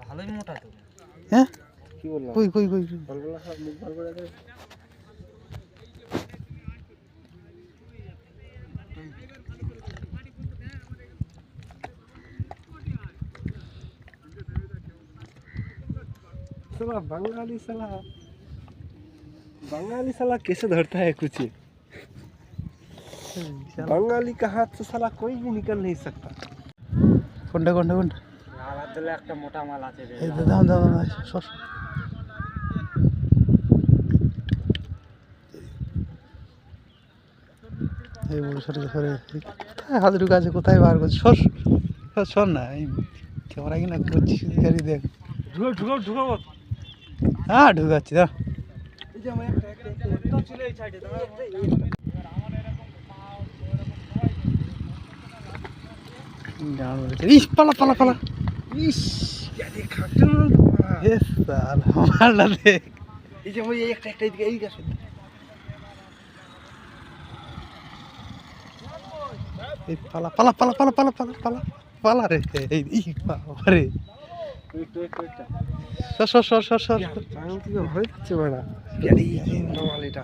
ভালোই মোটা তো। হ্যাঁ কি বললাম? কই কই কই বলগুলা সব মুখ ভার করে দেয়। साला बंगाली साला कैसे धरता है कुछ? बंगाली का हाथ से साला कोई भी निकल नहीं सकता। কোনটা কোনটা কোনটা আবার দিলে একটা মোটা মাল আছে রে। এই দাম দাম সর এই বড় সরে সরে কোথায় হাত ঢুকে আছে কোথায় বার করছে সর সর সর না এই ক্যামেরা কিনা করছিস গাড়ি দেখ ঢুকাও হ্যাঁ ঢুকাচ্ছি দাঁড়া এই যে আমি একটা ছিল এই সাইডে তোমার ইস পালা পালা পালা ইস क्या देखा तुम? এ সাল আমারটা দেখ এই যে ওই একটা এদিকে এই গেছে। এই পালা পালা পালা পালা পালা পালা পালা পালা রে এই বাবা রে একটা সর সর সর সর সর আমি কি হয়ে যাচ্ছে বড়া গাড়ি মাল এটা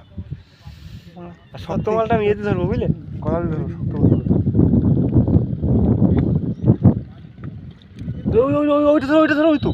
সত্য মালটা আমি এতে ধরবো বুঝলে কলাল ধরবো সত্য মাল ওইটা ধরো ওই তো